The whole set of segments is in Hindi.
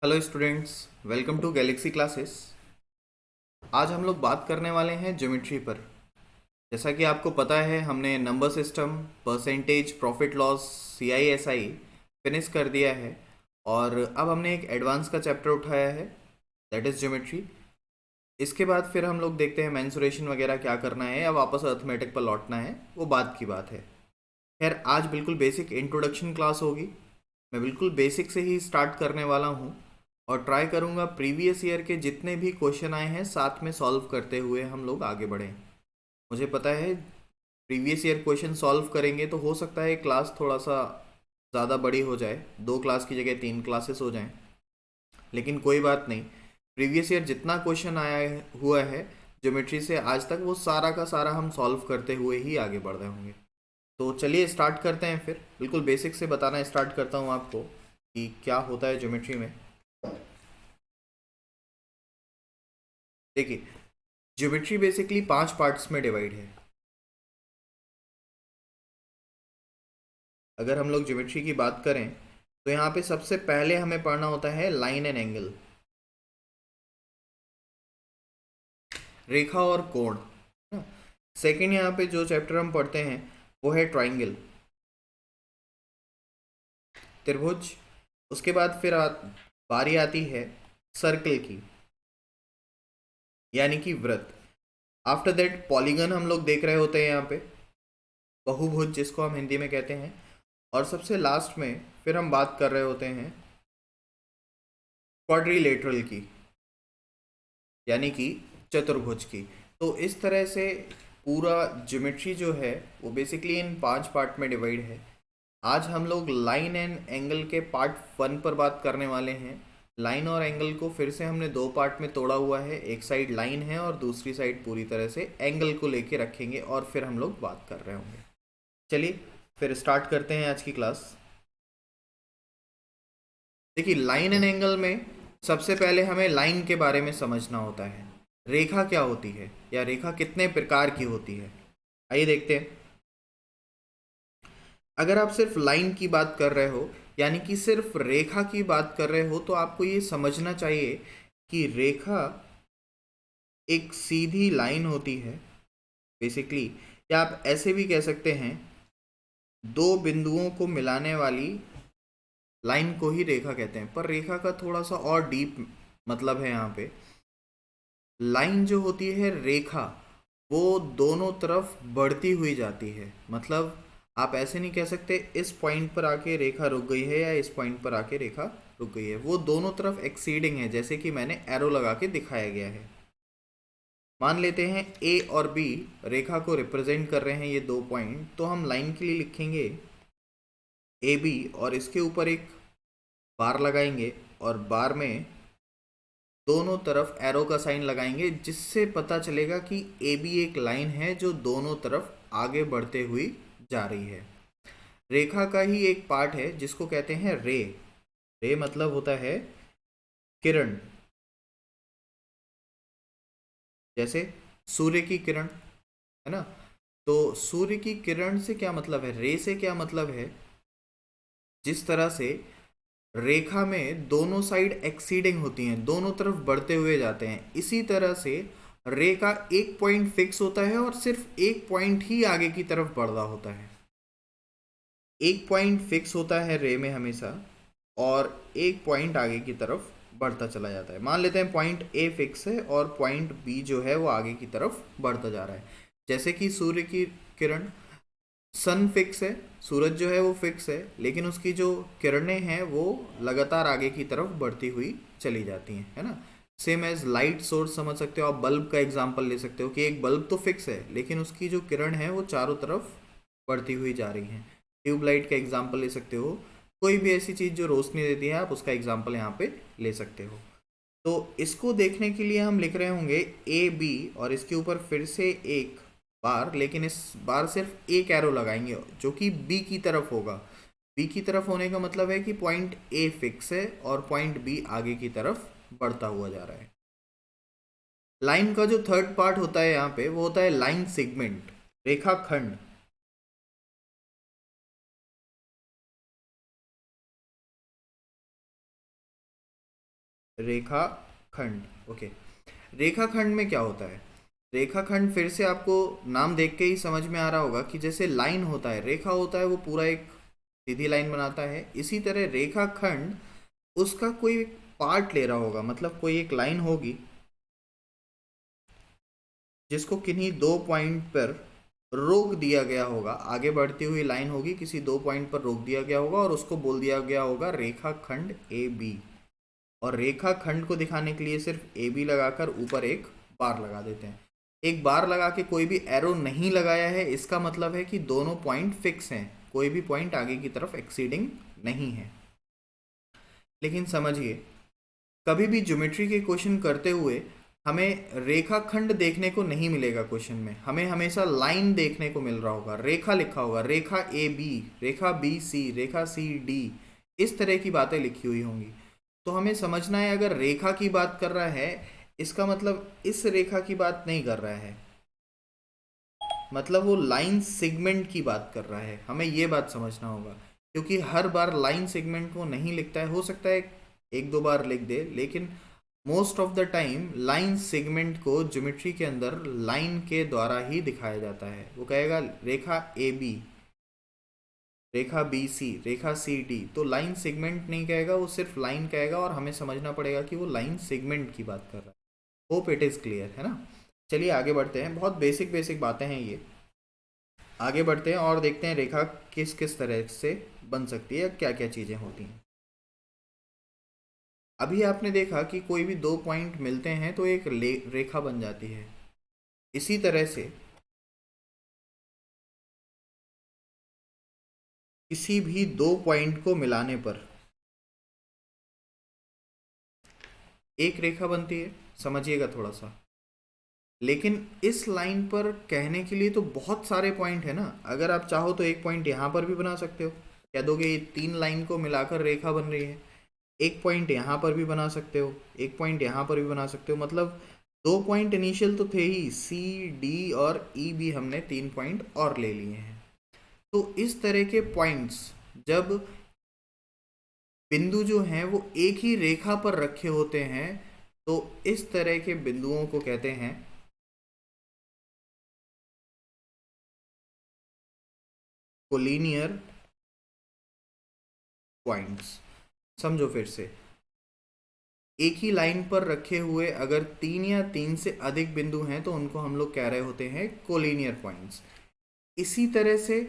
Hello students, welcome to Galaxy Classes. आज हम लोग बात करने वाले हैं ज्योमेट्री पर। जैसा कि आपको पता है, हमने number system, percentage, profit loss, CISI finish कर दिया है और अब हमने एक एडवांस का चैप्टर उठाया है, दैट इज़ ज्योमेट्री। इसके बाद फिर हम लोग देखते हैं मेंसुरेशन वगैरह क्या करना है या वापस अर्थमेटिक पर लौटना है, वो बात की बात है। खैर, आज बिल्कुल बेसिक इंट्रोडक्शन क्लास होगी। मैं बिल्कुल बेसिक से ही स्टार्ट करने वाला हूँ और ट्राई करूँगा प्रीवियस ईयर के जितने भी क्वेश्चन आए हैं साथ में सॉल्व करते हुए हम लोग आगे बढ़ें। मुझे पता है प्रीवियस ईयर क्वेश्चन सॉल्व करेंगे तो हो सकता है क्लास थोड़ा सा ज़्यादा बड़ी हो जाए, 2 क्लास की जगह 3 क्लासेस हो जाएं, लेकिन कोई बात नहीं। प्रीवियस ईयर जितना क्वेश्चन आया हुआ है ज्योमेट्री से आज तक, वो सारा का सारा हम सॉल्व करते हुए ही आगे बढ़ रहे होंगे। तो चलिए स्टार्ट करते हैं। फिर बिल्कुल बेसिक से बताना स्टार्ट करता हूँ आपको कि क्या होता है ज्योमेट्री में। देखिए, ज्योमेट्री बेसिकली 5 पार्ट्स में डिवाइड है। अगर हम लोग ज्योमेट्री की बात करें तो यहाँ पे सबसे पहले हमें पढ़ना होता है लाइन एंड एंगल, रेखा और कोण। सेकंड यहाँ पे जो चैप्टर हम पढ़ते हैं वो है ट्राइंगल, त्रिभुज। उसके बाद फिर बारी आती है सर्कल की, यानी कि वृत्त। आफ्टर दैट पॉलीगन हम लोग देख रहे होते हैं यहाँ पे, बहुभुज जिसको हम हिंदी में कहते हैं। और सबसे लास्ट में फिर हम बात कर रहे होते हैं क्वाड्रिलेटरल की, यानी कि चतुर्भुज की। तो इस तरह से पूरा ज्योमेट्री जो है वो बेसिकली इन 5 पार्ट में डिवाइड है। आज हम लोग लाइन एंड एंगल के पार्ट 1 पर बात करने वाले हैं। लाइन और एंगल को फिर से हमने 2 पार्ट में तोड़ा हुआ है, एक साइड लाइन है और दूसरी साइड पूरी तरह से एंगल को लेके रखेंगे और फिर हम लोग बात कर रहे होंगे। चलिए फिर स्टार्ट करते हैं आज की क्लास। देखिए, लाइन एंड एंगल में सबसे पहले हमें लाइन के बारे में समझना होता है। रेखा क्या होती है या रेखा कितने प्रकार की होती है, आइए देखते हैं। अगर आप सिर्फ लाइन की बात कर रहे हो, यानी कि सिर्फ रेखा की बात कर रहे हो, तो आपको ये समझना चाहिए कि रेखा एक सीधी लाइन होती है बेसिकली, या आप ऐसे भी कह सकते हैं दो बिंदुओं को मिलाने वाली लाइन को ही रेखा कहते हैं। पर रेखा का थोड़ा सा और डीप मतलब है यहाँ पे। लाइन जो होती है रेखा, वो दोनों तरफ बढ़ती हुई जाती है। मतलब आप ऐसे नहीं कह सकते इस पॉइंट पर आके रेखा रुक गई है या इस पॉइंट पर आके रेखा रुक गई है, वो दोनों तरफ एक्सीडिंग है, जैसे कि मैंने एरो लगा के दिखाया गया है। मान लेते हैं ए और बी रेखा को रिप्रेजेंट कर रहे हैं, ये 2 पॉइंट, तो हम लाइन के लिए लिखेंगे ए बी और इसके ऊपर एक बार लगाएंगे और बार में दोनों तरफ एरो का साइन लगाएंगे, जिससे पता चलेगा कि ए बी एक लाइन है जो दोनों तरफ आगे बढ़ते हुई जा रही है। रेखा का ही एक पार्ट है जिसको कहते हैं रे। रे मतलब होता है किरण, जैसे सूर्य की किरण, है ना। तो सूर्य की किरण से क्या मतलब है, रे से क्या मतलब है, जिस तरह से रेखा में दोनों साइड एक्सीडिंग होती हैं, दोनों तरफ बढ़ते हुए जाते हैं, इसी तरह से रे का एक पॉइंट फिक्स होता है और सिर्फ एक पॉइंट ही आगे की तरफ बढ़ रहा होता है। एक पॉइंट फिक्स होता है रे में हमेशा और एक पॉइंट आगे की तरफ बढ़ता चला जाता है। मान लेते हैं पॉइंट ए फिक्स है और पॉइंट बी जो है वो आगे की तरफ बढ़ता जा रहा है। जैसे कि सूर्य की किरण, सन फिक्स है, सूरज जो है वो फिक्स है, लेकिन उसकी जो किरणें हैं वो लगातार आगे की तरफ बढ़ती हुई चली जाती हैं, है ना। सेम एज लाइट सोर्स समझ सकते हो आप, बल्ब का एग्जांपल ले सकते हो कि एक बल्ब तो फिक्स है लेकिन उसकी जो किरण है वो चारों तरफ बढ़ती हुई जा रही है। ट्यूबलाइट का एग्जांपल ले सकते हो, कोई भी ऐसी चीज़ जो रोशनी देती है आप उसका एग्जांपल यहाँ पे ले सकते हो। तो इसको देखने के लिए हम लिख रहे होंगे ए बी और इसके ऊपर फिर से एक बार, लेकिन इस बार सिर्फ एक एरो लगाएंगे जो कि बी की तरफ होगा। बी की तरफ होने का मतलब है कि पॉइंट ए फिक्स है और पॉइंट बी आगे की तरफ बढ़ता हुआ जा रहा है। लाइन का जो थर्ड पार्ट होता है यहाँ पे वो होता है लाइन सेगमेंट, रेखाखंड। रेखाखंड। ओके, रेखाखंड में क्या होता है? रेखाखंड फिर से आपको नाम देख के ही समझ में आ रहा होगा कि जैसे लाइन होता है, रेखा होता है, वो पूरा एक सीधी लाइन बनाता है, इसी तरह रेखाखंड उसका कोई पार्ट ले रहा होगा, मतलब कोई एक लाइन होगी जिसको किन्हीं दो पॉइंट पर रोक दिया गया होगा, आगे बढ़ती हुई लाइन होगी, किसी दो पॉइंट पर रोक दिया गया होगा और उसको बोल दिया गया होगा रेखाखंड ए बी। और रेखाखंड को दिखाने के लिए सिर्फ ए बी लगाकर ऊपर एक बार लगा देते हैं। एक बार लगा के कोई भी एरो नहीं लगाया है, इसका मतलब है कि दोनों पॉइंट फिक्स हैं, कोई भी पॉइंट आगे की तरफ एक्सीडिंग नहीं है। लेकिन समझिए, कभी भी ज्योमेट्री के क्वेश्चन करते हुए हमें रेखाखंड देखने को नहीं मिलेगा क्वेश्चन में, हमें हमेशा लाइन देखने को मिल रहा होगा, रेखा लिखा होगा, रेखा ए बी, रेखा बी सी, रेखा सी डी, इस तरह की बातें लिखी हुई होंगी। तो हमें समझना है, अगर रेखा की बात कर रहा है, इसका मतलब इस रेखा की बात नहीं कर रहा है, मतलब वो लाइन सेगमेंट की बात कर रहा है, हमें ये बात समझना होगा। क्योंकि हर बार लाइन सेगमेंट को नहीं लिखता है, हो सकता है एक दो बार लिख दे, लेकिन most of the time line segment को ज्योमेट्री के अंदर लाइन के द्वारा ही दिखाया जाता है। वो कहेगा रेखा ए बी, रेखा बी सी, रेखा सी डी, तो लाइन सेगमेंट नहीं कहेगा, वो सिर्फ लाइन कहेगा, और हमें समझना पड़ेगा कि वो लाइन सेगमेंट की बात कर रहा है। होप इट इज़ क्लियर, है ना? चलिए आगे बढ़ते हैं, बहुत बेसिक बेसिक बातें हैं ये। आगे बढ़ते हैं और देखते हैं रेखा किस किस तरह से बन सकती है, क्या क्या चीज़ें होती हैं। अभी आपने देखा कि कोई भी दो पॉइंट मिलते हैं तो एक रेखा बन जाती है। इसी तरह से किसी भी दो पॉइंट को मिलाने पर एक रेखा बनती है, समझिएगा थोड़ा सा। लेकिन इस लाइन पर कहने के लिए तो बहुत सारे पॉइंट है ना, अगर आप चाहो तो एक पॉइंट यहाँ पर भी बना सकते हो, कह दोगे ये तीन लाइन को मिलाकर रेखा बन रही है। एक पॉइंट यहाँ पर भी बना सकते हो, एक पॉइंट यहाँ पर भी बना सकते हो, मतलब दो पॉइंट इनिशियल तो थे ही, सी डी और ई भी हमने तीन पॉइंट और ले लिए हैं। तो इस तरह के पॉइंट्स जब बिंदु जो हैं वो एक ही रेखा पर रखे होते हैं, तो इस तरह के बिंदुओं को कहते हैं कोलिनियर पॉइंट्स। समझो फिर से, एक ही लाइन पर रखे हुए अगर तीन या तीन से अधिक बिंदु हैं तो उनको हम लोग कह रहे होते हैं कोलिनियर पॉइंट्स। इसी तरह से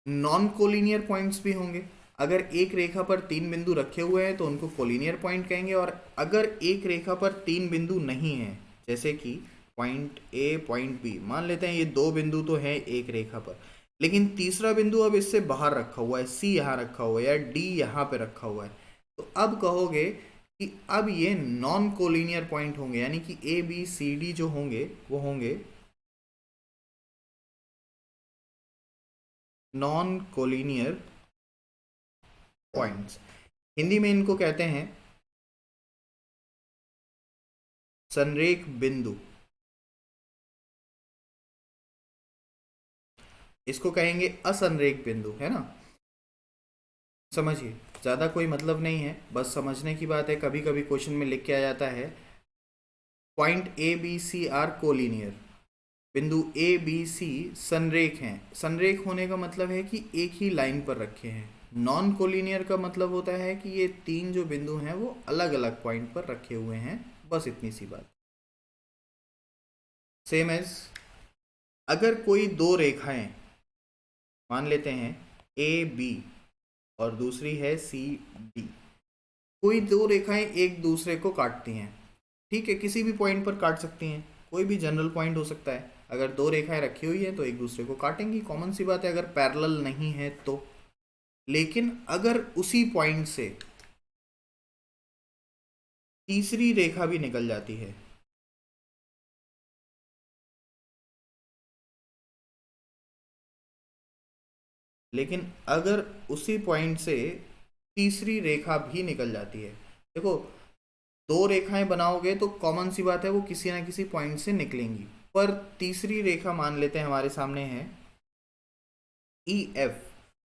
नॉन कोलिनियर पॉइंट्स भी होंगे। अगर एक रेखा पर तीन बिंदु रखे हुए हैं तो उनको कोलिनियर पॉइंट कहेंगे, और अगर एक रेखा पर तीन बिंदु नहीं हैं, जैसे कि पॉइंट ए पॉइंट बी, मान लेते हैं ये दो बिंदु तो हैं एक रेखा पर, लेकिन तीसरा बिंदु अब इससे बाहर रखा हुआ है, सी यहाँ रखा हुआ है या डी यहाँ पे रखा हुआ है, तो अब कहोगे कि अब ये नॉन कोलिनियर पॉइंट होंगे, यानी कि ए बी सी डी जो होंगे वो होंगे नॉन कोलिनियर पॉइंट्स। हिंदी में इनको कहते हैं संरेख बिंदु, इसको कहेंगे असंरेख बिंदु, है ना? समझिए, ज़्यादा कोई मतलब नहीं है, बस समझने की बात है। कभी कभी क्वेश्चन में लिख के आ जाता है point A B C are collinear, बिंदु ए बी सी संरेख हैं। संरेख होने का मतलब है कि एक ही लाइन पर रखे हैं। नॉन कोलिनियर का मतलब होता है कि ये तीन जो बिंदु हैं वो अलग अलग पॉइंट पर रखे हुए हैं, बस इतनी सी बात। सेम एज अगर कोई दो रेखाएं मान लेते हैं ए बी और दूसरी है सी डी, कोई दो रेखाएं एक दूसरे को काटती हैं, ठीक है, किसी भी पॉइंट पर काट सकती हैं, कोई भी जनरल पॉइंट हो सकता है। अगर दो रेखाएं रखी हुई हैं तो एक दूसरे को काटेंगी, कॉमन सी बात है, अगर पैरेलल नहीं है तो। लेकिन अगर उसी पॉइंट से तीसरी रेखा भी निकल जाती है, लेकिन अगर उसी पॉइंट से तीसरी रेखा भी निकल जाती है, देखो दो रेखाएं बनाओगे तो कॉमन सी बात है वो किसी ना किसी पॉइंट से निकलेंगी, पर तीसरी रेखा मान लेते हैं हमारे सामने है ई एफ,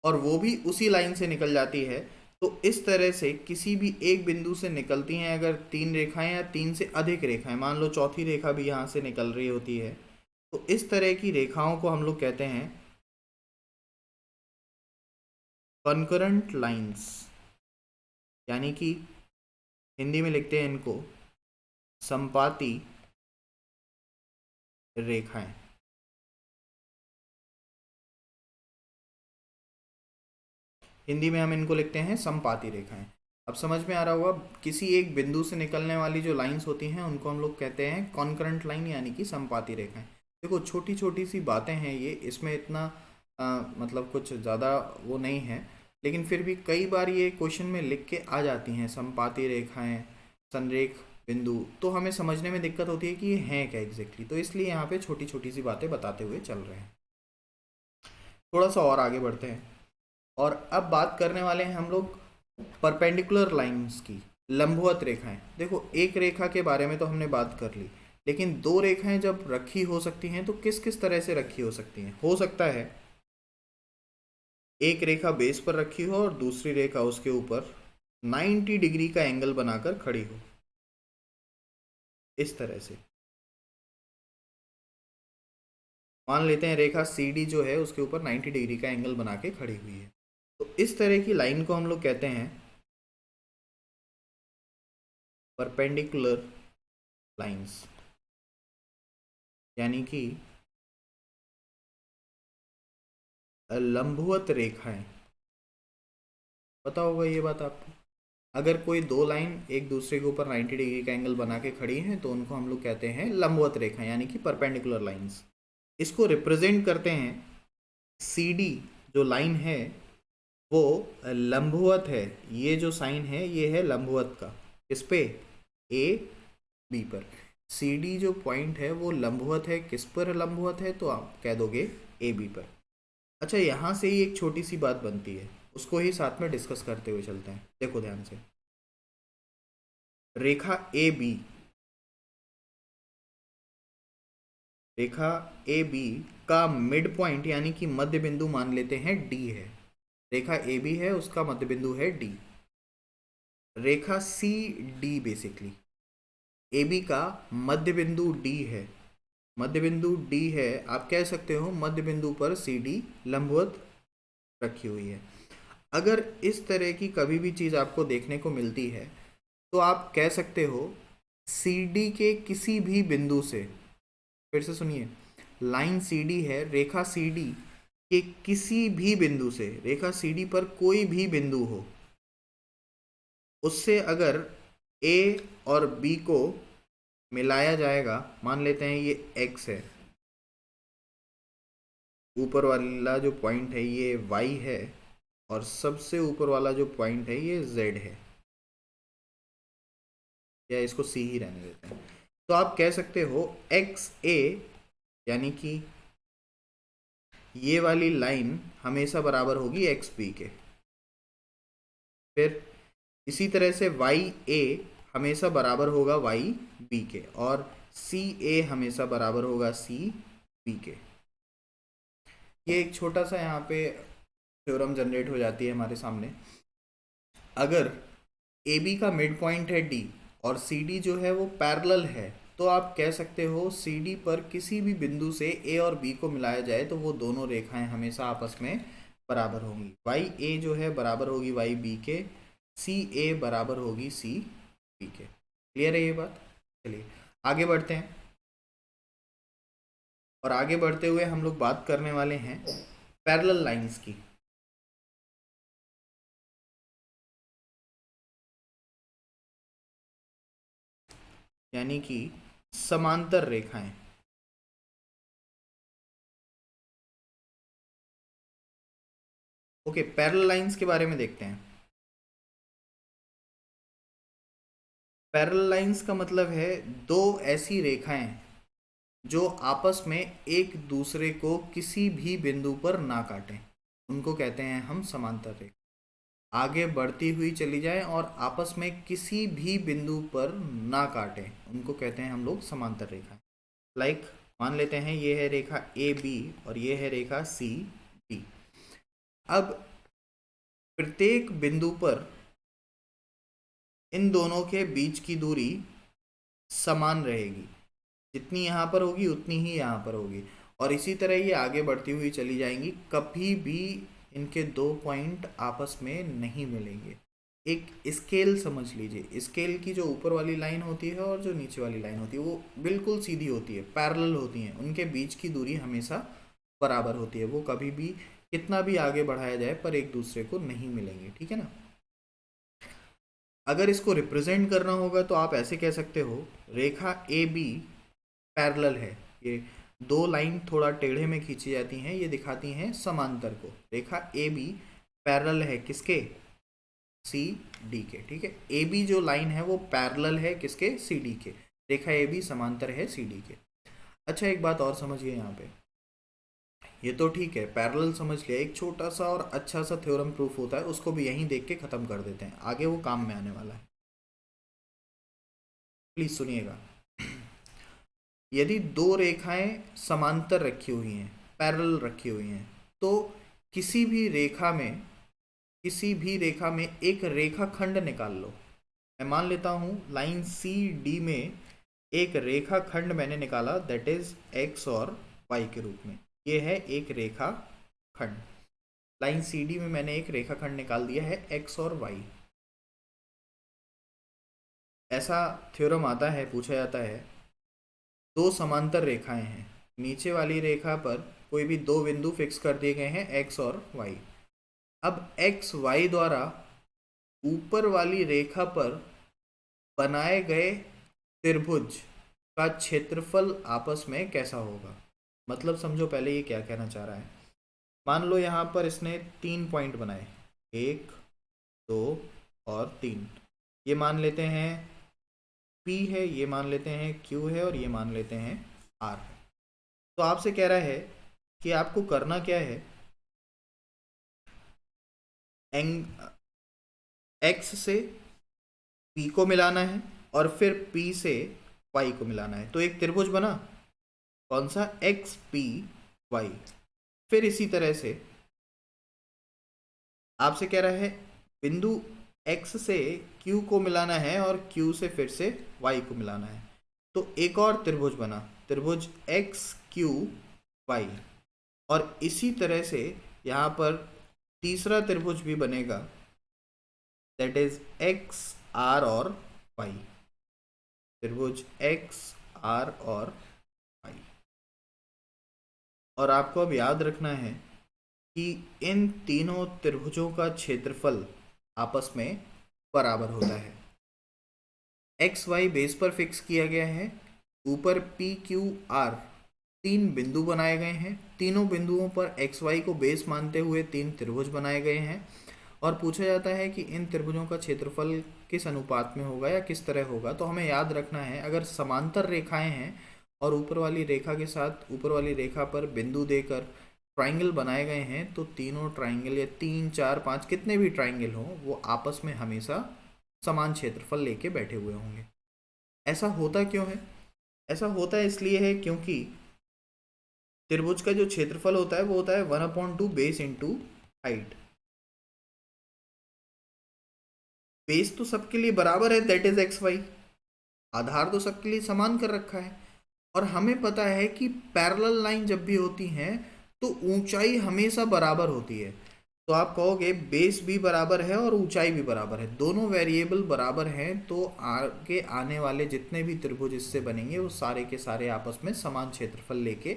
और वो भी उसी लाइन से निकल जाती है, तो इस तरह से किसी भी एक बिंदु से निकलती हैं अगर तीन रेखाएं या तीन से अधिक रेखाएं, मान लो चौथी रेखा भी यहाँ से निकल रही होती है, तो इस तरह की रेखाओं को हम लोग कहते हैं कॉन्करेंट लाइंस, यानी कि हिंदी में लिखते हैं इनको समपाती रेखाएं। हिंदी में हम इनको लिखते हैं समपाती रेखाएं। अब समझ में आ रहा होगा, किसी एक बिंदु से निकलने वाली जो लाइंस होती हैं उनको हम लोग कहते हैं कॉन्करेंट लाइन, यानी कि समपाती रेखाएं। देखो छोटी छोटी सी बातें हैं ये, इसमें इतना मतलब कुछ ज़्यादा वो नहीं है, लेकिन फिर भी कई बार ये क्वेश्चन में लिख के आ जाती हैं समपाती रेखाएं, संरेख बिंदु, तो हमें समझने में दिक्कत होती है कि ये हैं क्या एग्जैक्टली, तो इसलिए यहाँ पे छोटी छोटी सी बातें बताते हुए चल रहे हैं। थोड़ा सा और आगे बढ़ते हैं और अब बात करने वाले हैं हम लोग परपेंडिकुलर लाइंस की, लंबवत रेखाएं। देखो एक रेखा के बारे में तो हमने बात कर ली, लेकिन दो रेखाएं जब रखी हो सकती हैं तो किस किस तरह से रखी हो सकती हैं। हो सकता है एक रेखा बेस पर रखी हो और दूसरी रेखा उसके ऊपर 90 डिग्री का एंगल बनाकर खड़ी हो, इस तरह से। मान लेते हैं रेखा सी डी जो है उसके ऊपर 90 डिग्री का एंगल बना के खड़ी हुई है, तो इस तरह की लाइन को हम लोग कहते हैं परपेंडिकुलर लाइंस, यानी कि लंबवत रेखाएं। पता होगा ये बात आपको, अगर कोई दो लाइन एक दूसरे के ऊपर 90 डिग्री का एंगल बना के खड़ी हैं तो उनको हम लोग कहते हैं लंबवत रेखाएं, यानी कि परपेंडिकुलर लाइंस। इसको रिप्रेजेंट करते हैं, सी डी जो लाइन है वो लंबवत है, ये जो साइन है ये है लंबवत का, इस पे ए बी पर। सी डी जो पॉइंट है वो लंबवत है, किस पर लंबवत है, तो आप कह दोगे ए बी पर। अच्छा यहाँ से ही एक छोटी सी बात बनती है, उसको ही साथ में डिस्कस करते हुए चलते हैं। देखो ध्यान से, रेखा ए बी, रेखा ए बी का मिड पॉइंट यानी कि मध्य बिंदु मान लेते हैं डी है। रेखा ए बी है, उसका मध्य बिंदु है डी। रेखा C D basically A B का मध्य बिंदु डी है, मध्य बिंदु डी है, आप कह सकते हो मध्य बिंदु पर सी डी लंबवत रखी हुई है। अगर इस तरह की कभी भी चीज़ आपको देखने को मिलती है तो आप कह सकते हो सी डी के किसी भी बिंदु से, फिर से सुनिए, लाइन सी डी है, रेखा सी डी के किसी भी बिंदु से, रेखा सी डी पर कोई भी बिंदु हो, उससे अगर ए और बी को मिलाया जाएगा, मान लेते हैं ये एक्स है, ऊपर वाला जो पॉइंट है ये वाई है, और सबसे ऊपर वाला जो पॉइंट है ये जेड है, या इसको सी ही रहने देते हैं, तो आप कह सकते हो एक्स ए, यानी कि ये वाली लाइन हमेशा बराबर होगी एक्स बी के। फिर इसी तरह से वाई ए हमेशा बराबर होगा वाई बी के, और सी ए हमेशा बराबर होगा सी बी के। ये एक छोटा सा यहाँ पे थ्योरम जनरेट हो जाती है हमारे सामने। अगर ए बी का मिड पॉइंट है डी और सी डी जो है वो पैरेलल है, तो आप कह सकते हो सी डी पर किसी भी बिंदु से ए और बी को मिलाया जाए तो वो दोनों रेखाएं हमेशा आपस में बराबर होंगी। वाई ए जो है बराबर होगी वाई बी के, सी ए बराबर होगी सी बी के। क्लियर है ये बात? चलिए आगे बढ़ते हैं, और आगे बढ़ते हुए हम लोग बात करने वाले हैं पैरेलल लाइंस की। यानी कि समांतर रेखाएं। ओके, पैरेलल लाइंस के बारे में देखते हैं। पैरेलल लाइंस का मतलब है दो ऐसी रेखाएं जो आपस में एक दूसरे को किसी भी बिंदु पर ना काटें, उनको कहते हैं हम समांतर रेखा। आगे बढ़ती हुई चली जाए और आपस में किसी भी बिंदु पर ना काटें, उनको कहते हैं हम लोग समांतर रेखा। लाइक मान लेते हैं ये है रेखा ए बी और ये है रेखा सी डी। अब प्रत्येक बिंदु पर इन दोनों के बीच की दूरी समान रहेगी, जितनी यहाँ पर होगी उतनी ही यहाँ पर होगी, और इसी तरह ये आगे बढ़ती हुई चली जाएंगी, कभी भी इनके दो पॉइंट आपस में नहीं मिलेंगे। एक स्केल समझ लीजिए, स्केल की जो ऊपर वाली लाइन होती है और जो नीचे वाली लाइन होती है वो बिल्कुल सीधी होती है, पैरेलल होती हैं, उनके बीच की दूरी हमेशा बराबर होती है, वो कभी भी कितना भी आगे बढ़ाया जाए पर एक दूसरे को नहीं मिलेंगे, ठीक है ना। अगर इसको रिप्रेजेंट करना होगा तो आप ऐसे कह सकते हो, रेखा ए बी पैरेलल है, ये दो लाइन थोड़ा टेढ़े में खींची जाती हैं, ये दिखाती हैं समांतर को। रेखा ए बी पैरेलल है किसके, सी डी के, ठीक है। ए बी जो लाइन है वो पैरेलल है किसके, सी डी के, रेखा ए बी समांतर है सी डी के। अच्छा एक बात और समझिए यहाँ पे, ये तो ठीक है पैरेलल समझ लिया, एक छोटा सा और अच्छा सा थ्योरम प्रूफ होता है, उसको भी यहीं देख के खत्म कर देते हैं, आगे वो काम में आने वाला है, प्लीज सुनिएगा। यदि दो रेखाएं समांतर रखी हुई हैं, पैरेलल रखी हुई हैं, तो किसी भी रेखा में, किसी भी रेखा में एक रेखाखंड निकाल लो। मैं मान लेता हूं लाइन सी डी में एक रेखाखंड मैंने निकाला, दैट इज एक्स और वाई के रूप में, ये है एक रेखाखंड। लाइन सी डी में मैंने एक रेखाखंड निकाल दिया है एक्स और वाई। ऐसा थ्योरम आता है, पूछा जाता है, दो समांतर रेखाएं हैं, नीचे वाली रेखा पर कोई भी दो बिंदु फिक्स कर दिए गए हैं एक्स और वाई। अब एक्स वाई द्वारा ऊपर वाली रेखा पर बनाए गए त्रिभुज का क्षेत्रफल आपस में कैसा होगा। मतलब समझो पहले ये क्या कहना चाह रहा है। मान लो यहाँ पर इसने 3 पॉइंट बनाए, 1 2 और 3, ये मान लेते हैं P है, ये मान लेते हैं Q है, और ये मान लेते हैं R है। तो आपसे कह रहा है कि आपको करना क्या है, X से P को मिलाना है और फिर P से Y को मिलाना है, तो एक त्रिभुज बना, कौन सा, एक्स पी वाई। फिर इसी तरह से आपसे कह रहा है बिंदु x से q को मिलाना है और q से फिर से y को मिलाना है, तो एक और त्रिभुज बना, त्रिभुज एक्स क्यू वाई। और इसी तरह से यहाँ पर तीसरा त्रिभुज भी बनेगा, दैट इज एक्स आर और वाई, त्रिभुज एक्स आर और वाई। और आपको अब याद रखना है कि इन तीनों त्रिभुजों का क्षेत्रफल आपस में बराबर होता है। एक्स वाई बेस पर फिक्स किया गया है, ऊपर पी क्यू आर 3 बिंदु बनाए गए हैं, तीनों बिंदुओं पर एक्स वाई को बेस मानते हुए 3 त्रिभुज बनाए गए हैं, और पूछा जाता है कि इन त्रिभुजों का क्षेत्रफल किस अनुपात में होगा या किस तरह होगा। तो हमें याद रखना है, अगर समांतर रेखाएं हैं और ऊपर वाली रेखा के साथ ऊपर वाली रेखा पर बिंदु देकर ट्राइंगल बनाए गए हैं, तो तीनों ट्राइंगल या 3 4 5 कितने भी ट्राइंगल हों वो आपस में हमेशा समान क्षेत्रफल लेके बैठे हुए होंगे। ऐसा होता क्यों है, ऐसा होता है इसलिए है क्योंकि त्रिभुज का जो क्षेत्रफल होता है वो होता है 1/2 बेस इंटू हाइट। बेस तो सबके लिए बराबर है, दैट इज एक्स वाई, आधार तो सबके लिए समान कर रखा है, और हमें पता है कि पैरेलल लाइन जब भी होती हैं तो ऊंचाई हमेशा बराबर होती है। तो आप कहोगे बेस भी बराबर है और ऊंचाई भी बराबर है, दोनों वेरिएबल बराबर हैं, तो आगे आने वाले जितने भी त्रिभुज इससे बनेंगे वो सारे के सारे आपस में समान क्षेत्रफल लेके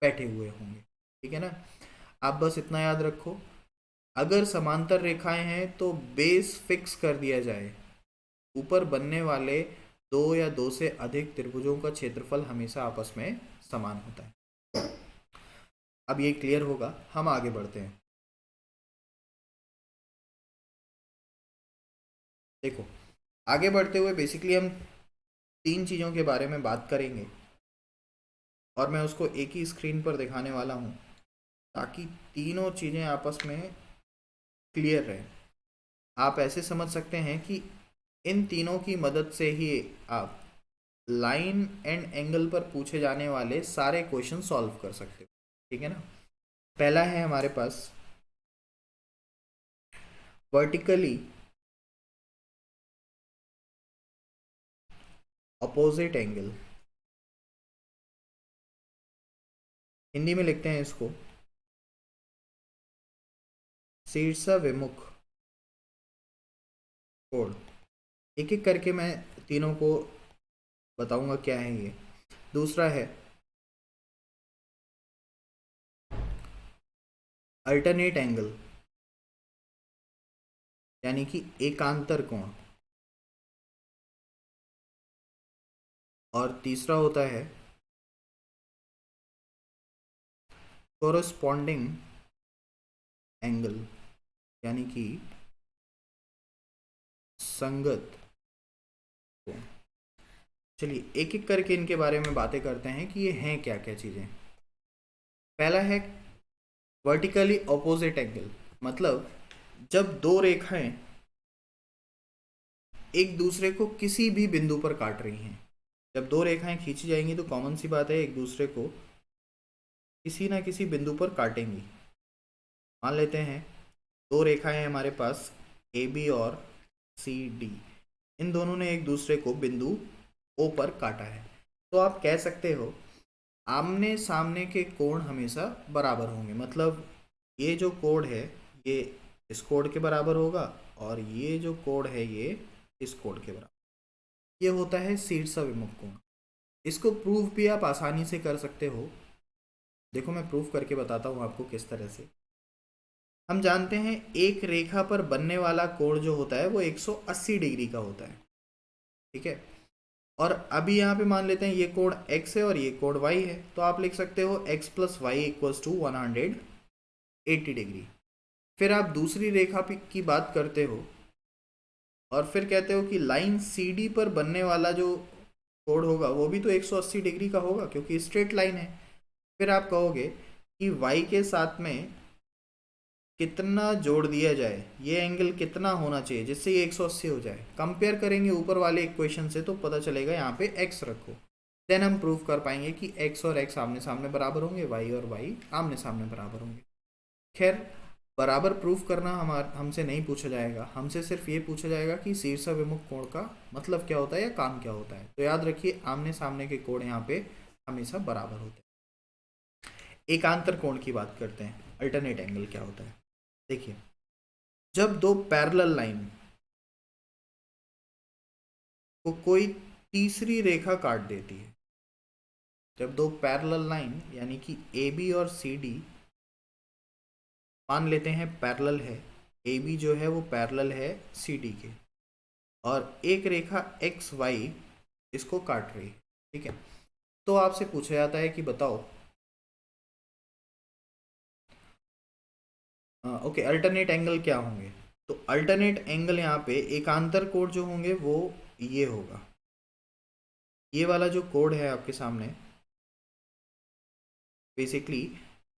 बैठे हुए होंगे, ठीक है ना। आप बस इतना याद रखो, अगर समांतर रेखाएं हैं तो बेस फिक्स कर दिया जाए, ऊपर बनने वाले 2 या 2 से अधिक त्रिभुजों का क्षेत्रफल हमेशा आपस में समान होता है। अब ये क्लियर होगा, हम आगे बढ़ते हैं। देखो आगे बढ़ते हुए बेसिकली हम 3 चीज़ों के बारे में बात करेंगे, और मैं उसको एक ही स्क्रीन पर दिखाने वाला हूँ ताकि तीनों चीज़ें आपस में क्लियर रहे। आप ऐसे समझ सकते हैं कि इन तीनों की मदद से ही आप लाइन एंड एंगल पर पूछे जाने वाले सारे क्वेश्चन सॉल्व कर सकते हो, ठीक है ना। पहला है हमारे पास वर्टिकली अपोजिट एंगल, हिंदी में लिखते हैं इसको शीर्ष विमुख कोण। एक एक करके मैं तीनों को बताऊंगा क्या है ये। दूसरा है अल्टरनेट एंगल, यानी कि एकांतर कोण। और तीसरा होता है कोरस्पॉन्डिंग एंगल, यानी कि संगत कोण। चलिए एक एक करके इनके बारे में बातें करते हैं कि ये हैं क्या क्या चीजें। पहला है वर्टिकली ऑपोजिट एंगल, मतलब जब दो रेखाएं एक दूसरे को किसी भी बिंदु पर काट रही हैं, जब दो रेखाएं खींची जाएंगी तो कॉमन सी बात है एक दूसरे को किसी ना किसी बिंदु पर काटेंगी। मान लेते हैं दो रेखाएं हैं हमारे पास ए बी और सी डी, इन दोनों ने एक दूसरे को बिंदु ओ पर काटा है। तो आप कह सकते हो आमने सामने के कोण हमेशा बराबर होंगे, मतलब ये जो कोण है ये इस कोण के बराबर होगा और ये जो कोण है ये इस कोण के बराबर। ये होता है शीर्ष विमुख कोण। इसको प्रूव भी आप आसानी से कर सकते हो। देखो मैं प्रूफ करके बताता हूँ आपको किस तरह से। हम जानते हैं एक रेखा पर बनने वाला कोण जो होता है वो 180 डिग्री का होता है, ठीक है। और अभी यहाँ पे मान लेते हैं ये कोण x है और ये कोण y है, तो आप लिख सकते हो x plus y equals to 180 degree. फिर आप दूसरी रेखा की बात करते हो और फिर कहते हो कि लाइन CD पर बनने वाला जो कोण होगा वो भी तो 180 डिग्री का होगा क्योंकि स्ट्रेट लाइन है। फिर आप कहोगे कि y के साथ में कितना जोड़ दिया जाए, ये एंगल कितना होना चाहिए जिससे ये 180 हो जाए। कंपेयर करेंगे ऊपर वाले इक्वेशन से तो पता चलेगा यहाँ पे x रखो, देन हम प्रूव कर पाएंगे कि x और x आमने सामने बराबर होंगे, y और y आमने सामने बराबर होंगे। खैर बराबर प्रूफ करना हमसे नहीं पूछा जाएगा, हमसे सिर्फ ये पूछा जाएगा कि शीर्ष विमुख कोण का मतलब क्या होता है या काम क्या होता है। तो याद रखिए आमने सामने के कोण यहाँ पे हमेशा बराबर होते हैं। एकांतर कोण की बात करते हैं, अल्टरनेट एंगल क्या होता है। देखिए जब दो पैरेलल लाइन को कोई तीसरी रेखा काट देती है, जब दो पैरेलल लाइन यानी कि ए बी और सी डी मान लेते हैं पैरेलल है, ए बी जो है वो पैरेलल है सी डी के और एक रेखा एक्स वाई इसको काट रही है, ठीक है। तो आपसे पूछा जाता है कि बताओ ओके अल्टरनेट एंगल क्या होंगे। तो अल्टरनेट एंगल यहाँ पे एकांतर कोण जो होंगे वो ये होगा, ये वाला जो कोण है आपके सामने बेसिकली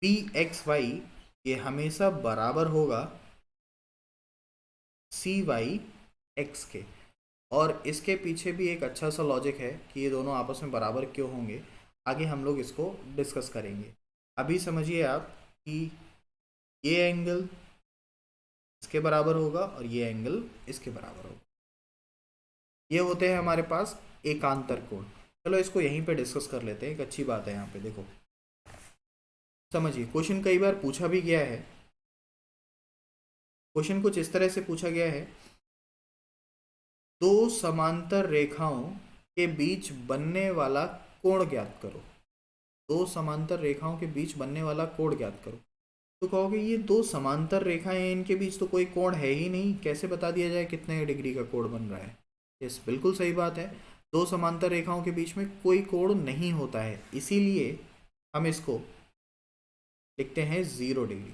पी एक्स वाई ये हमेशा बराबर होगा सी वाई एक्स के। और इसके पीछे भी एक अच्छा सा लॉजिक है कि ये दोनों आपस में बराबर क्यों होंगे, आगे हम लोग इसको डिस्कस करेंगे। अभी समझिए आप कि ये एंगल इसके बराबर होगा और ये एंगल इसके बराबर होगा। ये होते हैं हमारे पास एकांतर कोण। चलो इसको यहीं पे डिस्कस कर लेते हैं। एक अच्छी बात है यहाँ पे देखो समझिए, क्वेश्चन कई बार पूछा भी गया है। क्वेश्चन कुछ इस तरह से पूछा गया है, दो समांतर रेखाओं के बीच बनने वाला कोण ज्ञात करो। दो समांतर रेखाओं के बीच बनने वाला कोण ज्ञात करो। तो कहोगे ये दो समांतर रेखाएं हैं, इनके बीच तो कोई कोण है ही नहीं, कैसे बता दिया जाए कितने डिग्री का कोण बन रहा है। यस बिल्कुल सही बात है, दो समांतर रेखाओं के बीच में कोई कोण नहीं होता है, इसीलिए हम इसको लिखते हैं 0 डिग्री।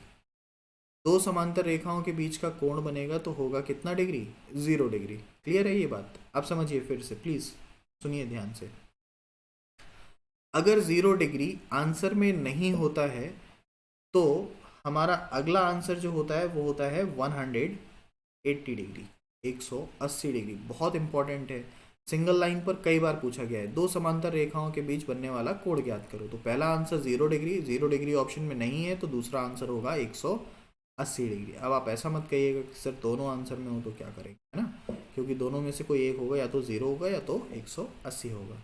दो समांतर रेखाओं के बीच का कोण बनेगा तो होगा कितना डिग्री, 0 डिग्री। क्लियर है ये बात। अब समझिए फिर से, प्लीज सुनिए ध्यान से। अगर 0 डिग्री आंसर में नहीं होता है तो हमारा अगला आंसर जो होता है वो होता है 180 डिग्री, 180 डिग्री। बहुत इंपॉर्टेंट है, सिंगल लाइन पर कई बार पूछा गया है। दो समांतर रेखाओं के बीच बनने वाला कोण ज्ञात करो। तो पहला आंसर 0 डिग्री, 0 डिग्री ऑप्शन में नहीं है तो दूसरा आंसर होगा 180 180 डिग्री। अब आप ऐसा मत कहिएगा कि सर दोनों आंसर में हो तो क्या करेंगे, है ना, क्योंकि दोनों में से कोई एक होगा, या तो 0 होगा या तो 180 होगा।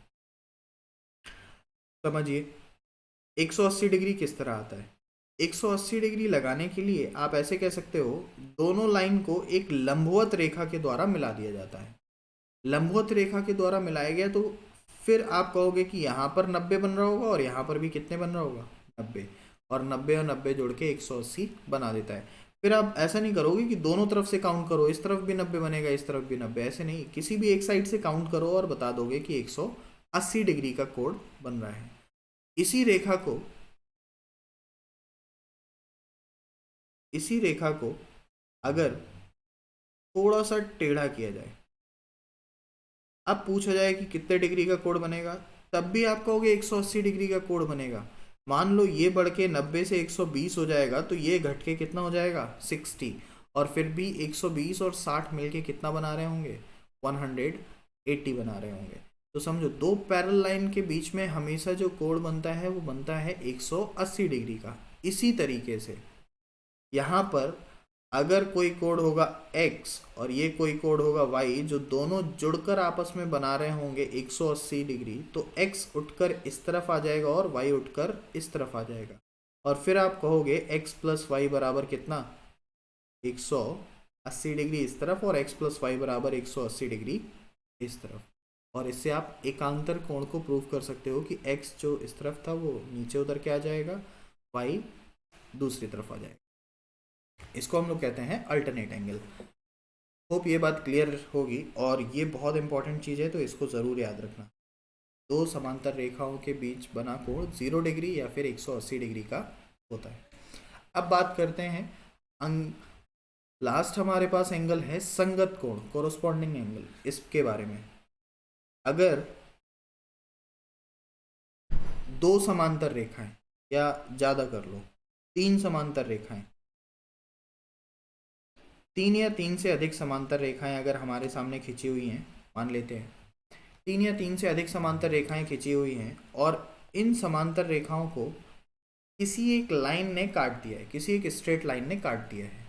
समझिए 180 डिग्री किस तरह आता है। 180 डिग्री लगाने के लिए आप ऐसे कह सकते हो, दोनों लाइन को एक लंबवत रेखा के द्वारा मिला दिया जाता है। लंबवत रेखा के द्वारा मिलाया गया तो फिर आप कहोगे कि यहाँ पर 90 बन रहा होगा और यहाँ पर भी कितने बन रहा होगा, 90, और 90 और 90 जोड़ के 180 बना देता है। फिर आप ऐसा नहीं करोगे कि दोनों तरफ से काउंट करो, इस तरफ भी 90 बनेगा इस तरफ भी 90, ऐसे नहीं, किसी भी एक साइड से काउंट करो और बता दोगे कि 180 डिग्री का कोण बन रहा है। इसी रेखा को अगर थोड़ा सा टेढ़ा किया जाए, अब पूछा जाए कि कितने डिग्री का कोण बनेगा, तब भी आप कहोगे 180 डिग्री का कोण बनेगा। मान लो ये बढ़ के 90 से 120 हो जाएगा तो ये घट के कितना हो जाएगा, 60, और फिर भी 120 और 60 मिलके कितना बना रहे होंगे, 180 बना रहे होंगे। तो समझो दो पैरेलल लाइन के बीच में हमेशा जो कोण बनता है वो बनता है 180 डिग्री का। इसी तरीके से यहाँ पर अगर कोई कोण होगा x और ये कोई कोण होगा y, जो दोनों जुड़कर आपस में बना रहे होंगे 180 डिग्री, तो x उठकर इस तरफ आ जाएगा और y उठकर इस तरफ आ जाएगा, और फिर आप कहोगे x प्लस वाई बराबर कितना, 180 डिग्री इस तरफ, और x प्लस वाई बराबर 180 डिग्री इस तरफ। और इससे आप एकांतर कोण को प्रूव कर सकते हो कि x जो इस तरफ था वो नीचे उतर के आ जाएगा, y दूसरी तरफ आ जाएगा। इसको हम लोग कहते हैं अल्टरनेट एंगल। होप ये बात क्लियर होगी, और ये बहुत इंपॉर्टेंट चीज़ है तो इसको ज़रूर याद रखना। दो समांतर रेखाओं के बीच बना कोण 0 डिग्री या फिर 180 डिग्री का होता है। अब बात करते हैं लास्ट हमारे पास एंगल है संगत कोण, कोरोस्पॉन्डिंग एंगल। इसके बारे में, अगर दो समांतर रेखाएं, या ज़्यादा कर लो 3 समांतर रेखाएं, 3 या 3 से अधिक समांतर रेखाएं अगर हमारे सामने खिंची हुई हैं, मान लेते हैं 3 या 3 से अधिक समांतर रेखाएं खिंची हुई हैं, और इन समांतर रेखाओं को किसी एक लाइन ने काट दिया है, किसी एक स्ट्रेट लाइन ने काट दिया है,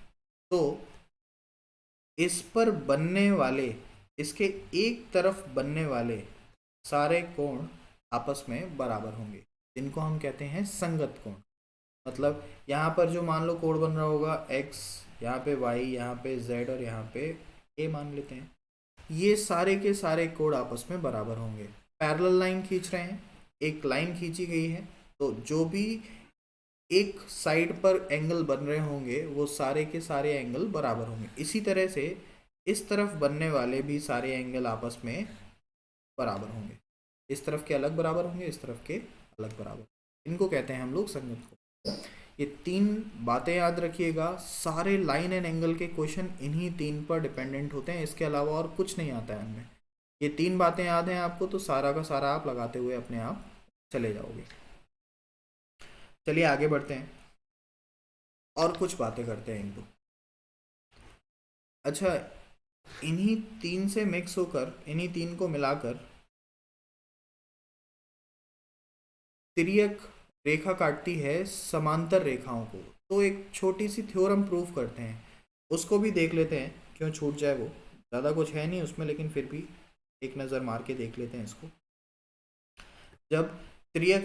तो इस पर बनने वाले, इसके एक तरफ बनने वाले सारे कोण आपस में बराबर होंगे, जिनको हम कहते हैं संगत कोण। मतलब यहाँ पर जो मान लो कोण बन रहा होगा x, यहाँ पे y, यहाँ पे z और यहाँ पे a मान लेते हैं, ये सारे के सारे कोण आपस में बराबर होंगे। पैरेलल लाइन खींच रहे हैं, एक लाइन खींची गई है, तो जो भी एक साइड पर एंगल बन रहे होंगे वो सारे के सारे एंगल बराबर होंगे। इसी तरह से इस तरफ बनने वाले भी सारे एंगल आपस में बराबर होंगे, इस तरफ के अलग बराबर होंगे, इस तरफ के अलग बराबर। इनको कहते हैं हम लोग संगत कोण। ये 3 बातें याद रखिएगा। सारे लाइन एंड एंगल के क्वेश्चन इन्हीं 3 पर डिपेंडेंट होते हैं, इसके अलावा और कुछ नहीं आता है उनमें। ये 3 बातें याद हैं आपको तो सारा का सारा आप लगाते हुए अपने आप चले जाओगे। चलिए आगे बढ़ते हैं और कुछ बातें करते हैं इनको। अच्छा, इन्हीं 3 से मिक्स होकर, इन्हीं 3 को मिलाकर तिर्यक रेखा काटती है समांतर रेखाओं को। तो एक छोटी सी थ्योरम प्रूव करते हैं, उसको भी देख लेते हैं, क्यों छूट जाए। वो ज़्यादा कुछ है नहीं उसमें, लेकिन फिर भी एक नज़र मार के देख लेते हैं इसको। जब तिर्यक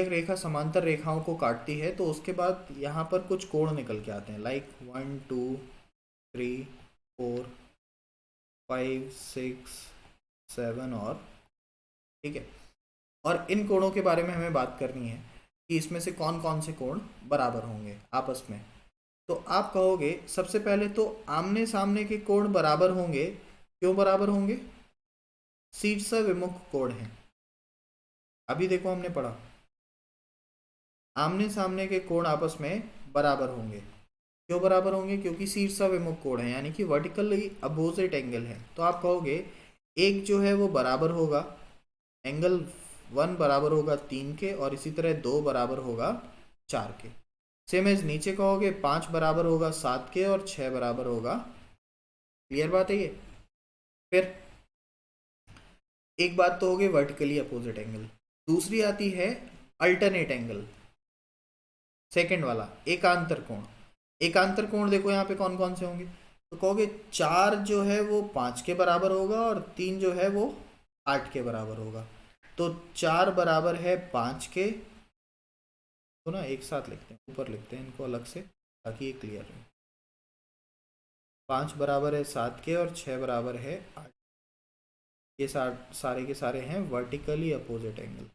रेखा समांतर रेखाओं को काटती है तो उसके बाद यहाँ पर कुछ कोण निकल के आते हैं, लाइक 1 2 3 4 5 6 7 और, ठीक है। और इन कोणों के बारे में हमें बात करनी है कि इसमें से कौन कौन से कोण बराबर होंगे आपस में। तो आप कहोगे सबसे पहले तो आमने सामने के कोण बराबर होंगे। क्यों बराबर होंगे? शीर्ष विमुख कोण हैं। अभी देखो हमने पढ़ा आमने सामने के कोण आपस में बराबर होंगे। क्यों बराबर होंगे? क्योंकि शीर्ष विमुख कोण है, यानी कि वर्टिकली अपोजिट एंगल है। तो आप कहोगे एक जो है वो बराबर होगा, एंगल 1 बराबर होगा 3 के, और इसी तरह 2 बराबर होगा 4 के। सेम एज नीचे कहोगे 5 बराबर होगा 7 के और 6 बराबर होगा। क्लियर बात है ये? फिर एक बात तो हो गई वर्टिकली अपोजिट एंगल, दूसरी आती है अल्टरनेट एंगल, सेकंड वाला एकांतर कोण। एकांतर कोण देखो यहाँ पे कौन कौन से होंगे, तो कहोगे 4 जो है वो 5 के बराबर होगा और 3 जो है वो 8 के बराबर होगा। तो 4 बराबर है 5 के, तो ना एक साथ लिखते हैं, ऊपर लिखते हैं इनको अलग से ताकि ये क्लियर रहे। 5 बराबर है 7 के और 6 बराबर है 8। ये सारे के सारे हैं वर्टिकली अपोजिट एंगल।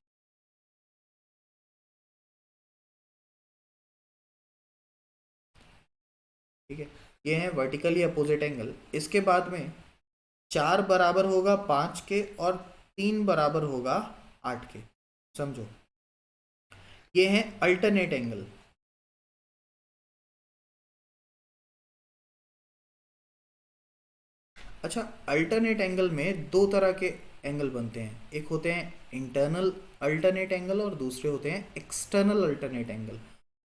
ठीक है, ये है वर्टिकली अपोजिट एंगल। इसके बाद में 4 बराबर होगा 5 के और 3 बराबर होगा 8 के। समझो, ये है अल्टरनेट एंगल। अच्छा, अल्टरनेट एंगल में दो तरह के एंगल बनते हैं, एक होते हैं इंटरनल अल्टरनेट एंगल और दूसरे होते हैं एक्सटर्नल अल्टरनेट एंगल।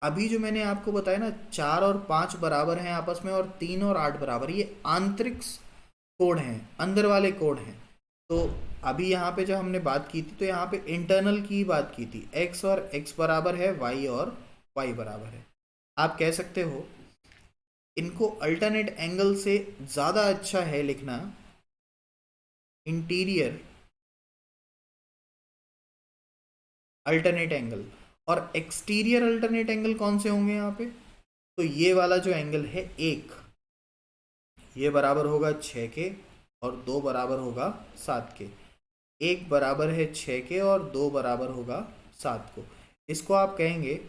अभी जो मैंने आपको बताया ना, 4 और 5 बराबर हैं आपस में और 3 और 8 बराबर, ये आंतरिक कोण हैं, अंदर वाले कोण हैं। तो अभी यहाँ पे जब हमने बात की थी तो यहाँ पे इंटरनल की बात की थी, x और x बराबर है y और y बराबर है। आप कह सकते हो इनको अल्टरनेट एंगल से ज़्यादा अच्छा है लिखना इंटीरियर अल्टरनेट एंगल। और एक्सटीरियर अल्टरनेट एंगल कौन से होंगे यहाँ पे, तो ये वाला जो एंगल है एक, ये बराबर होगा 6 के और 2 बराबर होगा 7 के। एक बराबर है 6 के और 2 बराबर होगा 7 को। इसको आप कहेंगे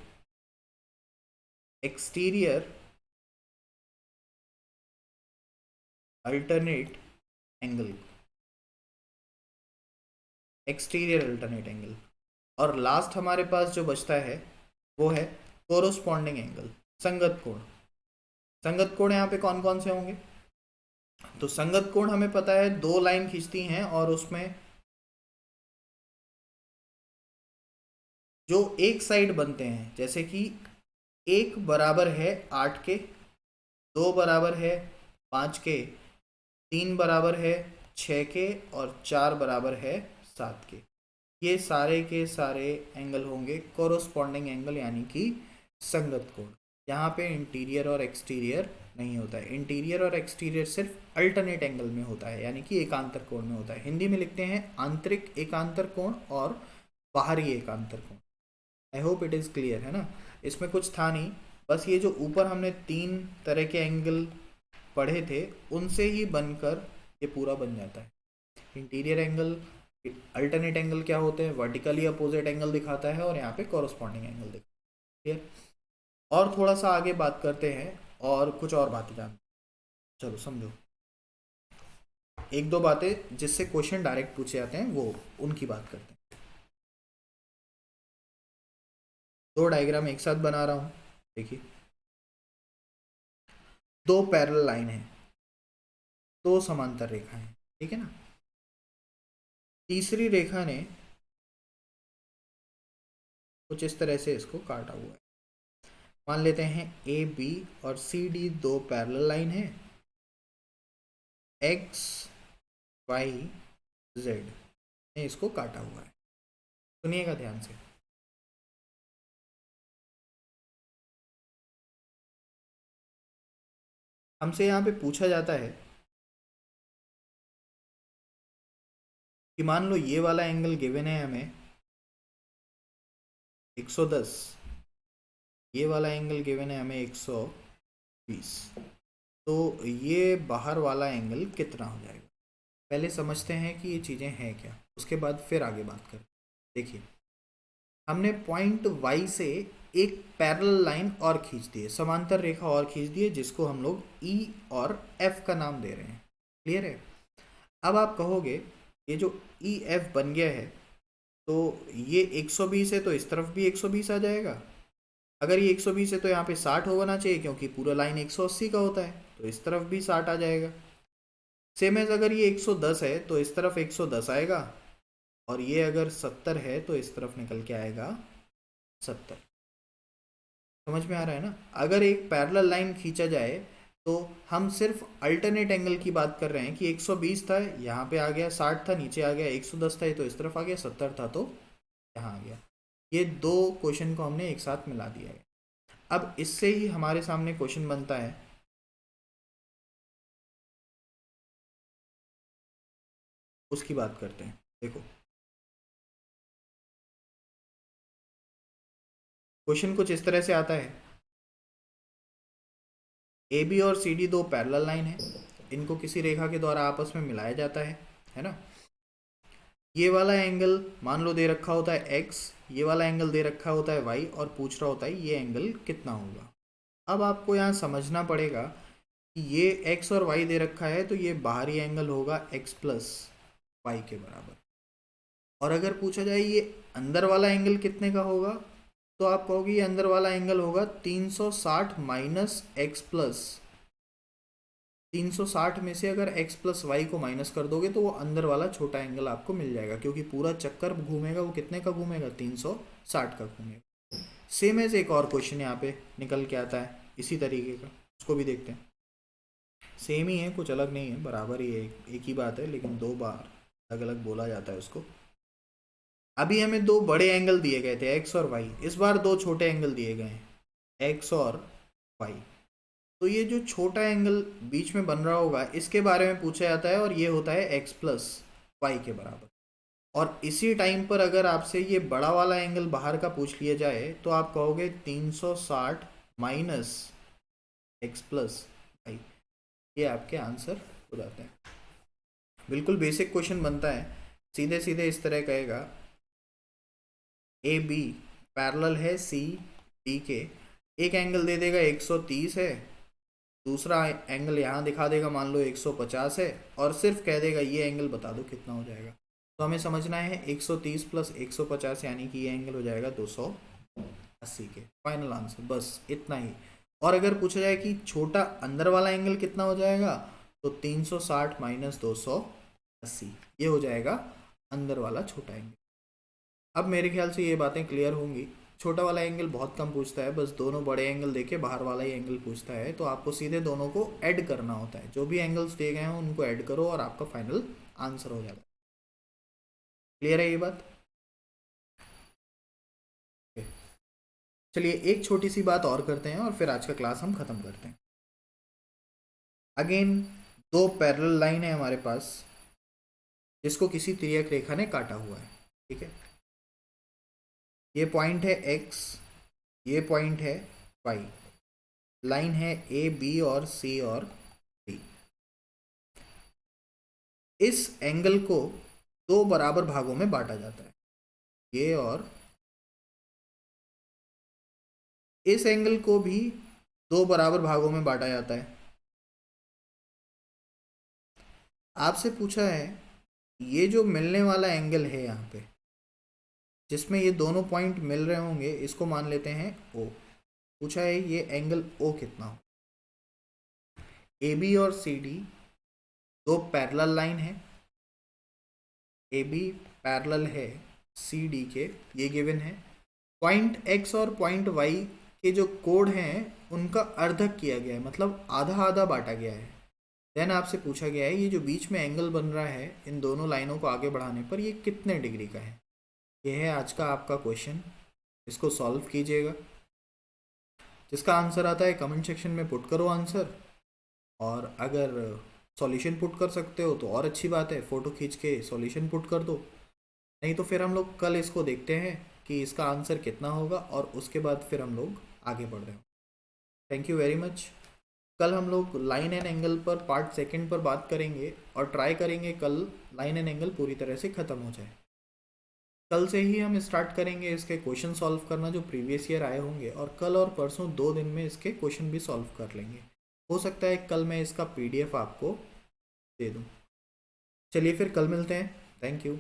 exterior alternate angle, exterior alternate angle. और लास्ट हमारे पास जो बचता है वो है कोरोस्पॉन्डिंग एंगल, संगत कोण। संगत कोण यहाँ पे कौन कौन से होंगे, तो संगत कोण हमें पता है दो लाइन खींचती हैं और उसमें जो एक साइड बनते हैं, जैसे कि एक बराबर है 8 के, 2 बराबर है 5 के, 3 बराबर है 6 के और 4 बराबर है 7 के। ये सारे के सारे एंगल होंगे कोरोस्पॉन्डिंग एंगल, यानी कि संगत कोण। यहाँ पे इंटीरियर और एक्सटीरियर नहीं होता है, इंटीरियर और एक्सटीरियर सिर्फ अल्टरनेट एंगल में होता है, यानी कि एकांतर कोण में होता है। हिंदी में लिखते हैं आंतरिक एकांतर कोण और बाहरी एकांतर कोण। I hope it is clear, है ना। इसमें कुछ था नहीं, बस ये जो ऊपर हमने 3 तरह के एंगल पढ़े थे उनसे ही बनकर ये पूरा बन जाता है। इंटीरियर एंगल, अल्टरनेट एंगल क्या होते हैं, वर्टिकली अपोजिट एंगल दिखाता है और यहाँ पे कॉरस्पॉन्डिंग एंगल दिखाता है। और थोड़ा सा आगे बात करते हैं और कुछ और बातें जानते हैं। चलो समझो, एक दो बातें जिससे क्वेश्चन डायरेक्ट पूछे जाते हैं वो उनकी बात करते हैं। दो डायग्राम एक साथ बना रहा हूं, देखिए। दो पैरेलल लाइन है, दो समांतर रेखा है, ठीक है ना। तीसरी रेखा ने कुछ इस तरह से इसको काटा हुआ है। मान लेते हैं ए बी और सी डी दो पैरेलल लाइन है, एक्स वाई जेड ने इसको काटा हुआ है। सुनिएगा ध्यान से। हमसे यहाँ पे पूछा जाता है कि मान लो ये वाला एंगल गिवन है हमें 110, ये वाला एंगल गिवन है हमें 120, तो ये बाहर वाला एंगल कितना हो जाएगा। पहले समझते हैं कि ये चीज़ें हैं क्या, उसके बाद फिर आगे बात करें। देखिए, हमने पॉइंट वाई से एक पैरेलल लाइन और खींच दी है, समांतर रेखा और खींच दी है, जिसको हम लोग ई और एफ का नाम दे रहे हैं। क्लियर है। अब आप कहोगे ये जो ई एफ बन गया है, तो ये 120 है तो इस तरफ भी 120 आ जाएगा। अगर ये 120 है तो यहाँ पे 60 होना चाहिए, क्योंकि पूरा लाइन 180 का होता है, तो इस तरफ भी 60 आ जाएगा। सेम एज अगर ये 110 है तो इस तरफ 110 आएगा, और ये अगर 70 है तो इस तरफ निकल के आएगा 70। समझ में आ रहा है ना। अगर एक पैरेलल लाइन खींचा जाए तो हम सिर्फ अल्टरनेट एंगल की बात कर रहे हैं कि 120 था, यहाँ पे आ गया 60 था, नीचे आ गया 110 था तो इस तरफ आ गया, 70 था तो यहाँ आ गया। ये दो क्वेश्चन को हमने एक साथ मिला दिया है। अब इससे ही हमारे सामने क्वेश्चन बनता है, उसकी बात करते हैं। देखो क्वेश्चन कुछ इस तरह से आता है, ए बी और सी डी दो पैरेलल लाइन है, इनको किसी रेखा के द्वारा आपस में मिलाया जाता है ना। ये वाला एंगल मान लो दे रखा होता है x, ये वाला एंगल दे रखा होता है y, और पूछ रहा होता है ये एंगल कितना होगा। अब आपको यहाँ समझना पड़ेगा कि ये x और y दे रखा है, तो ये बाहरी एंगल होगा x प्लस वाई के बराबर। और अगर पूछा जाए ये अंदर वाला एंगल कितने का होगा, तो आप कहोगे ये अंदर वाला एंगल होगा 360 माइनस एक्स प्लस 360 में से अगर x प्लस वाई को माइनस कर दोगे तो वो अंदर वाला छोटा एंगल आपको मिल जाएगा, क्योंकि पूरा चक्कर घूमेगा वो कितने का घूमेगा, 360 का घूमेगा। सेम एज एक और क्वेश्चन यहाँ पे निकल के आता है इसी तरीके का, उसको भी देखते हैं। सेम ही है, कुछ अलग नहीं है, बराबर ही है, एक ही बात है, लेकिन दो बार अलग अलग बोला जाता है उसको। अभी हमें दो बड़े एंगल दिए गए थे x और y, इस बार दो छोटे एंगल दिए गए हैं x और y। तो ये जो छोटा एंगल बीच में बन रहा होगा इसके बारे में पूछा जाता है, और ये होता है x प्लस वाई के बराबर। और इसी टाइम पर अगर आपसे ये बड़ा वाला एंगल बाहर का पूछ लिया जाए तो आप कहोगे 360 माइनस एक्स प्लस वाई, ये आपके आंसर हो जाते हैं। बिल्कुल बेसिक क्वेश्चन बनता है, सीधे सीधे इस तरह कहेगा ए बी पैरेलल है सी डी के, एक एंगल दे देगा 130 है, दूसरा एंगल यहाँ दिखा देगा मान लो 150 है, और सिर्फ कह देगा ये एंगल बता दो कितना हो जाएगा। तो हमें समझना है 130 प्लस 150 यानी कि ये एंगल हो जाएगा 280 के। फाइनल आंसर, बस इतना ही। और अगर पूछा जाए कि छोटा अंदर वाला एंगल कितना हो जाएगा, तो 360 माइनस 280, ये हो जाएगा अंदर वाला छोटा एंगल। अब मेरे ख्याल से ये बातें क्लियर होंगी। छोटा वाला एंगल बहुत कम पूछता है, बस दोनों बड़े एंगल देके बाहर वाला ही एंगल पूछता है, तो आपको सीधे दोनों को ऐड करना होता है, जो भी एंगल्स दिए गए हैं उनको ऐड करो और आपका फाइनल आंसर हो जाएगा। क्लियर है ये बात? चलिए एक छोटी सी बात और करते हैं और फिर आज का क्लास हम खत्म करते हैं। अगेन दो पैरेलल लाइन है हमारे पास जिसको किसी तिर्यक रेखा ने काटा हुआ है, ठीक है। ये पॉइंट है x, ये पॉइंट है y, लाइन है ए बी और सी और डी। इस एंगल को दो बराबर भागों में बांटा जाता है, ये और इस एंगल को भी दो बराबर भागों में बांटा जाता है। आपसे पूछा है ये जो मिलने वाला एंगल है यहाँ पे जिसमें ये दोनों पॉइंट मिल रहे होंगे, इसको मान लेते हैं O। पूछा है ये एंगल O कितना हो। ए बी और सी डी दो पैरेलल लाइन है, ए बी पैरेलल है सी डी के, ये गिवन है। पॉइंट X और पॉइंट Y के जो कोड हैं उनका अर्धक किया गया है, मतलब आधा आधा बांटा गया है। देन आपसे पूछा गया है ये जो बीच में एंगल बन रहा है इन दोनों लाइनों को आगे बढ़ाने पर ये कितने डिग्री का है। यह है आज का आपका क्वेश्चन, इसको सॉल्व कीजिएगा। जिसका आंसर आता है कमेंट सेक्शन में पुट करो आंसर, और अगर सॉल्यूशन पुट कर सकते हो तो और अच्छी बात है, फ़ोटो खींच के सॉल्यूशन पुट कर दो। नहीं तो फिर हम लोग कल इसको देखते हैं कि इसका आंसर कितना होगा, और उसके बाद फिर हम लोग आगे बढ़ रहे हैं। Thank you very much. कल हम लोग लाइन एंड एंगल पर पार्ट सेकंड पर बात करेंगे, और ट्राई करेंगे कल लाइन एंड एंगल पूरी तरह से ख़त्म हो जाए। कल से ही हम स्टार्ट करेंगे इसके क्वेश्चन सॉल्व करना जो प्रीवियस ईयर आए होंगे, और कल और परसों 2 दिन में इसके क्वेश्चन भी सॉल्व कर लेंगे। हो सकता है कल मैं इसका PDF आपको दे दूँ। चलिए फिर कल मिलते हैं। Thank you.